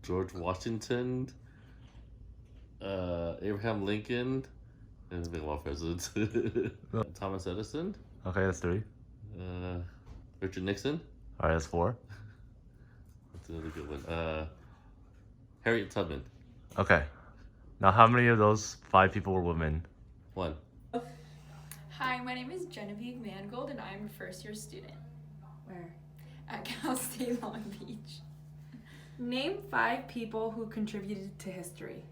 George Washington, Abraham Lincoln, and there's been a lot of presidents. Thomas Edison, Okay, that's 3. Richard Nixon. All right, that's 4. That's another good one. Harriet Tubman. Okay. Now, how many of those 5 people were women? 1. Hi, my name is Genevieve Mangold, and I'm a first-year student. Where? At Cal State Long Beach. Name 5 people who contributed to history.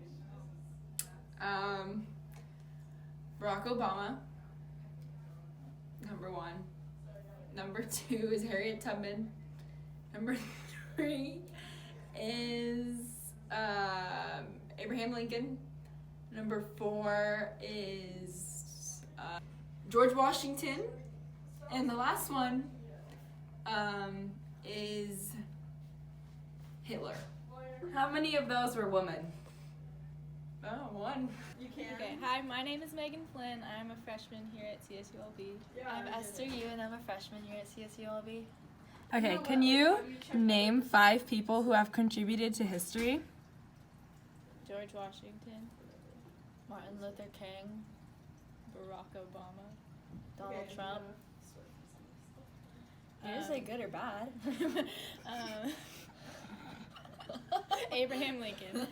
Barack Obama. Number 1. Number 2 is Harriet Tubman. Number 3 is Abraham Lincoln. Number 4 is George Washington. And the last one is Hitler. How many of those were women? Oh, 1. You can. Okay, hi, my name is Megan Flynn. I'm a freshman here at CSULB. I'm Esther Yu, and I'm a freshman here at CSULB. Okay, can you name 5 people who have contributed to history? George Washington, Martin Luther King, Barack Obama, Donald Trump. You didn't say good or bad. Abraham Lincoln.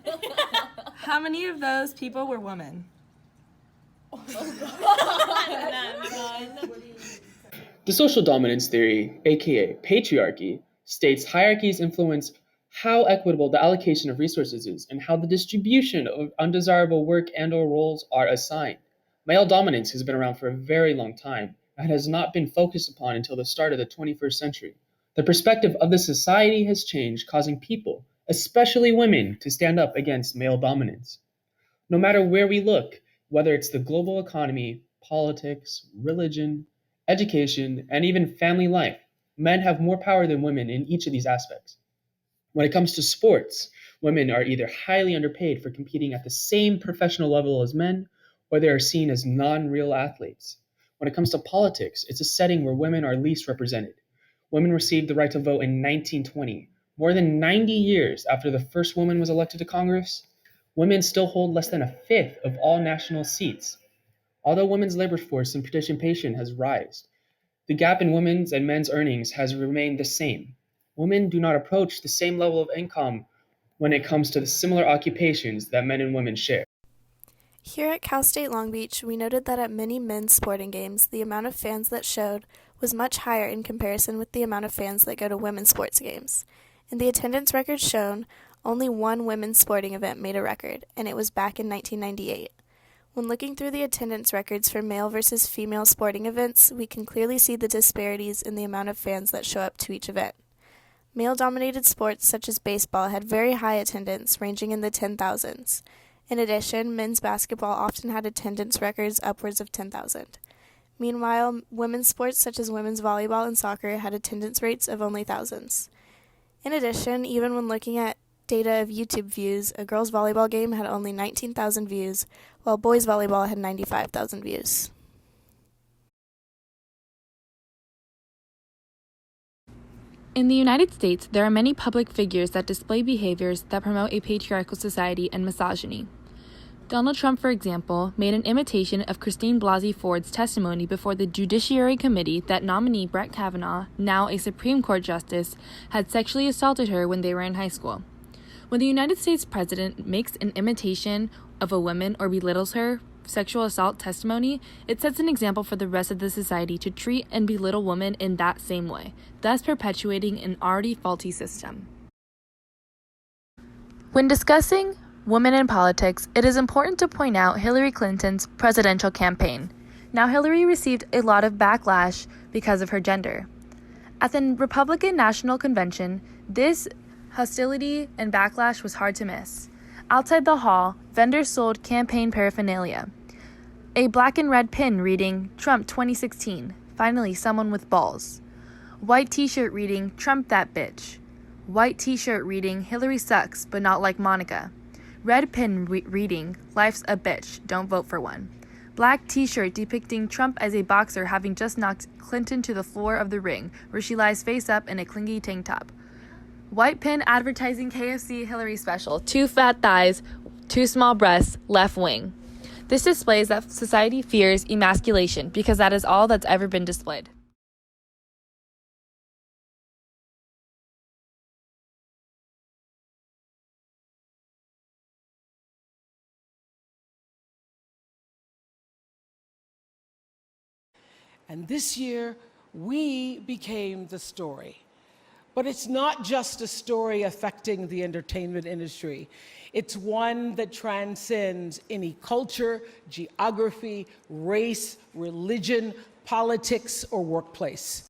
How many of those people were women? None. The social dominance theory, aka patriarchy, states hierarchies influence how equitable the allocation of resources is and how the distribution of undesirable work and/or roles are assigned. Male dominance has been around for a very long time and has not been focused upon until the start of the 21st century. The perspective of the society has changed, causing people, especially women, to stand up against male dominance. No matter where we look, whether it's the global economy, politics, religion, education, and even family life, men have more power than women in each of these aspects. When it comes to sports, women are either highly underpaid for competing at the same professional level as men, or they are seen as non-real athletes. When it comes to politics, it's a setting where women are least represented. Women received the right to vote in 1920, more than 90 years after the first woman was elected to Congress. Women still hold less than 1/5 of all national seats. Although women's labor force and participation has risen, the gap in women's and men's earnings has remained the same. Women do not approach the same level of income when it comes to the similar occupations that men and women share. Here at Cal State Long Beach, we noted that at many men's sporting games, the amount of fans that showed was much higher in comparison with the amount of fans that go to women's sports games. In the attendance records shown, only one women's sporting event made a record, and it was back in 1998. When looking through the attendance records for male versus female sporting events, we can clearly see the disparities in the amount of fans that show up to each event. Male-dominated sports such as baseball had very high attendance, ranging in the 10,000s. In addition, men's basketball often had attendance records upwards of 10,000. Meanwhile, women's sports such as women's volleyball and soccer had attendance rates of only thousands. In addition, even when looking at data of YouTube views, a girls' volleyball game had only 19,000 views, while boys' volleyball had 95,000 views. In the United States, there are many public figures that display behaviors that promote a patriarchal society and misogyny. Donald Trump, for example, made an imitation of Christine Blasey Ford's testimony before the Judiciary Committee that nominee Brett Kavanaugh, now a Supreme Court justice, had sexually assaulted her when they were in high school. When the United States president makes an imitation of a woman or belittles her sexual assault testimony, it sets an example for the rest of the society to treat and belittle women in that same way, thus perpetuating an already faulty system. When discussing women in politics, it is important to point out Hillary Clinton's presidential campaign. Now, Hillary received a lot of backlash because of her gender. At the Republican National Convention, this hostility and backlash was hard to miss. Outside the hall, vendors sold campaign paraphernalia. A black and red pin reading, "Trump 2016, finally someone with balls." White t-shirt reading, "Trump that bitch." White t-shirt reading, "Hillary sucks, but not like Monica." Red pin reading, "Life's a bitch, don't vote for one." Black t-shirt depicting Trump as a boxer having just knocked Clinton to the floor of the ring, where she lies face up in a clingy tank top. White pin advertising KFC Hillary special. 2 fat thighs, 2 small breasts, left wing. This displays that society fears emasculation because that is all that's ever been displayed. And this year, we became the story. But it's not just a story affecting the entertainment industry. It's one that transcends any culture, geography, race, religion, politics, or workplace.